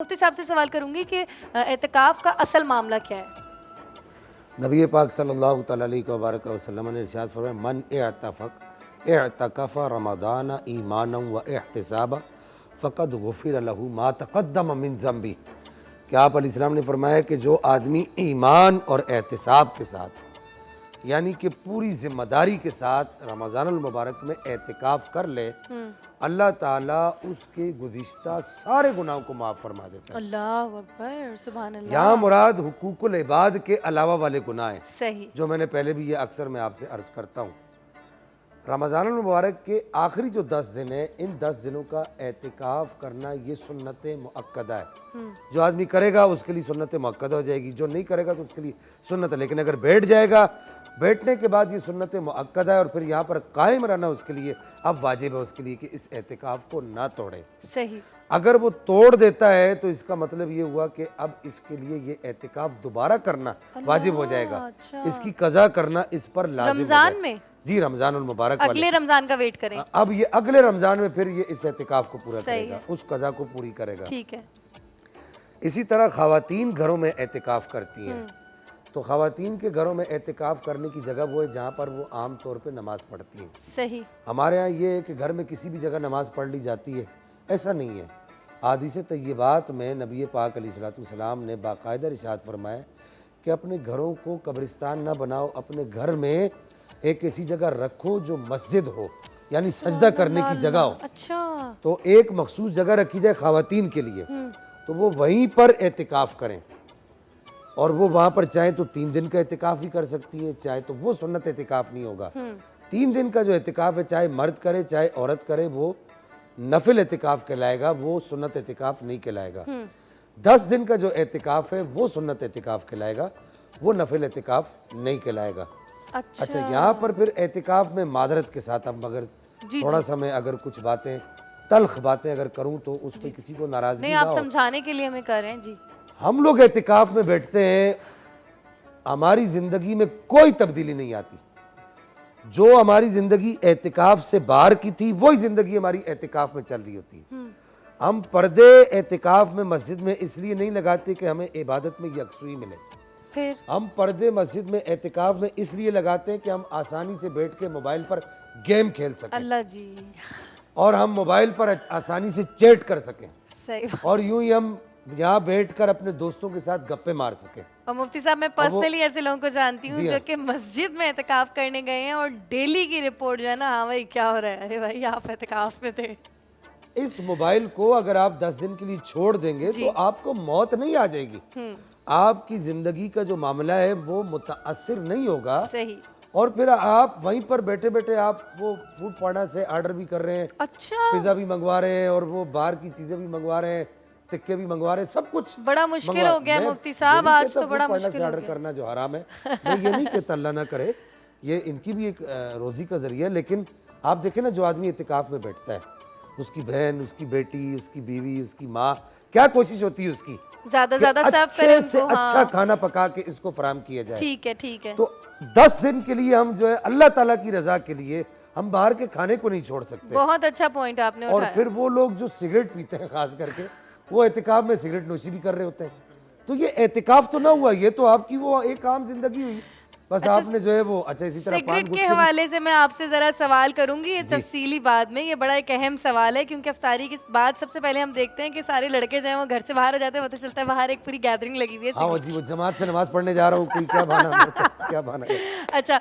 मुफ्ती साहब से सवाल करूंगी कि एतकाफ़ का असल मामला क्या है? नबी पाक सल्लल्लाहु अलैहि वसल्लम ने इरशाद फरमाया मन इअतकफ़ रमज़ान ईमानन व इहतिसाबा फ़क़द गुफ़िर लहू मा तक़द्दम मिन ज़म्बी। कि आप अलैहिस्सलाम ने फरमाया कि जो आदमी ईमान और एहतिसाब के साथ यानी कि पूरी ज़िम्मेदारी के साथ रमज़ानुल मुबारक में एतिकाफ़ कर ले, अल्लाह ताला उसके गुज़िश्ता सारे गुनाहों को माफ़ फरमा देता है। अल्लाह अकबर, सुभान अल्लाह। यहाँ मुराद हुकूकुल इबाद के अलावा वाले गुनाह हैं, सही। जो मैंने पहले भी ये अक्सर मैं आपसे अर्ज़ करता हूँ। रमज़ानुल मुबारक के आखिरी जो 10 दिन हैं, इन 10 दिनों का एतिकाफ़ करना ये सुन्नत मुअक्कदा है। जो आदमी करेगा उसके लिए सुन्नत मुअक्कदा हो जाएगी, जो नहीं करेगा तो उसके लिए सुन्नत है। लेकिन अगर बैठ जाएगा, बैठने के बाद ये सुन्नत मुअक्कदा है और फिर यहाँ पर कायम रहना उसके लिए अब वाजिब है उसके लिए कि इस एतिकाफ़ को ना तोड़े। सही। अगर वो तोड़ देता है तो इसका मतलब ये हुआ कि अब इसके लिए ये एतिकाफ़ दोबारा करना वाजिब हो जाएगा। अच्छा। इसकी कज़ा करना इस पर लाजिम हो रमजान जाएगा। में? जी, रमज़ानुल मुबारक वाले। अगले रमजान का वेट करें। अब ये अगले रमज़ान में फिर ये इस एतिकाफ़ को पूरा सही करेगा, है। उस कज़ा को पूरी करेगा। ठीक है। इसी तरह ख़वातीन घरों में एतिकाफ़ करती हैं, तो ख़वातीन के घरों में एतिकाफ़ करने की जगह वो है जहाँ पर वो आम तौर पे नमाज़ पढ़ती हैं। सही। हमारे यहाँ ये है कि घर में किसी भी जगह नमाज़ पढ़ ली जाती है, ऐसा नहीं है। हदीस तय्यबात में नबी पाक अलैहिस्सलाम ने बाकायदा इरशाद फरमाया कि अपने घरों को कब्रिस्तान न बनाओ, अपने घर में एक ऐसी जगह रखो जो मस्जिद हो, यानी सजदा करने की जगह हो। अच्छा। तो एक मखसूस जगह रखी जाए ख़वातीन के लिए, तो वो वहीं पर एतिकाफ़ करें और वो वहाँ पर चाहे तो 3 दिन का एतिकाफ़ भी कर सकती है, चाहे तो वो सुन्नत एतिकाफ़ नहीं होगा। 3 दिन का जो एतिकाफ़ है, चाहे मर्द करे चाहे औरत करे, वो नफिल एतिकाफ़ कहलाएगा, वो सुन्नत एतिकाफ़ नहीं कहलाएगा। 10 दिन का जो एतिकाफ़ है वो सुन्नत एतिकाफ़ कहलाएगा, वो नफिल एतिकाफ़ नहीं कहलाएगा। अच्छा, यहाँ पर फिर एतिकाफ़ में मादरत के साथ अब अगर थोड़ा सा मैं अगर कुछ बातें तल्ख बातें अगर करूँ तो उस पर किसी को नाराज़गी नहीं, ना आप हो। समझाने के लिए हमें कर रहे हैं जी। हम लोग एतिकाफ़ में बैठते हैं, हमारी ज़िंदगी में कोई तब्दीली नहीं आती। जो हमारी ज़िंदगी एतिकाफ़ से बाहर की थी वही ज़िंदगी हमारी एतिकाफ़ में चल रही होती है। हम पर्दे एतिकाफ़ में मस्जिद में इसलिए नहीं लगाते कि हमें इबादत में यकसुई मिले। फिर हम पर्दे मस्जिद में एतिकाफ़ में इसलिए लगाते हैं कि हम आसानी से बैठ के मोबाइल पर गेम खेल सकें अल्लाह जी। और हम मोबाइल पर आसानी से चैट कर सकें सही बात। और यूं ही हम यहाँ बैठकर अपने दोस्तों के साथ गप्पे मार सकें। और मुफ्ती साहब, मैं पर्सनली ऐसे लोगों को जानती हूँ जी जो हाँ। कि मस्जिद में एतकाफ़ करने गए हैं और डेली की रिपोर्ट जो है ना, हाँ भाई क्या हो रहा है, अरे भाई आप एतकाफ़ में थे। इस मोबाइल को अगर आप 10 दिन के लिए छोड़ देंगे तो आपको मौत नहीं आ जाएगी, आपकी ज़िंदगी का जो मामला है वो मुतासिर नहीं होगा। सही। और फिर आप वहीं पर बैठे बैठे आप वो फूड पांडा से ऑर्डर भी कर रहे हैं, अच्छा। पिज़्ज़ा भी मंगवा रहे हैं और वो बाहर की चीज़ें भी मंगवा रहे हैं, टिक्के भी मंगवा रहे हैं, सब कुछ बड़ा मुश्किल मंगवा- हो गया है मैं मुफ्ती साहब, ये नहीं आज कहता तो बड़ा फूड पांडा मुश्किल से हो ऑर्डर गया। करना जो हराम है, मैं ये नहीं कहता अल्लाह ना करे, ये इनकी भी एक रोज़ी का ज़रिया है। लेकिन आप देखें ना, जो आदमी इत्तिकाफ़ में बैठता है, उसकी बहन, उसकी बेटी, उसकी बीवी, उसकी माँ, क्या कोशिश होती है उसकी ज्यादा कि ज्यादा सर्व अच्छे करें से उनको। अच्छा हाँ खाना पका के इसको फराहम किया जाए। ठीक है, ठीक है। तो 10 दिन के लिए हम जो है अल्लाह ताला की रजा के लिए हम बाहर के खाने को नहीं छोड़ सकते। बहुत अच्छा पॉइंट आपने और उठाया। फिर वो लोग जो सिगरेट पीते हैं खास करके, वो एहतिकाफ में सिगरेट नोशी भी कर रहे होते हैं। तो ये एहतिकाफ तो ना हुआ, ये तो आपकी वो एक आम जिंदगी हुई, बस आपने जो है वो अच्छा इसी तरह सिगरेट के हवाले से मैं आपसे जरा सवाल करूंगी, ये तफसीली बाद में, ये बड़ा एक अहम सवाल है क्योंकि अफ्तारी की बाद सबसे पहले हम देखते हैं कि सारे लड़के जो हैं वो घर से बाहर आ जाते हैं, पता चलता है बाहर एक पूरी गैदरिंग लगी हुई है हाँ जी, वो जमात से नमाज पढ़ने जा रहा हूँ, कोई क्या बहाना क्या बहाना है। अच्छा,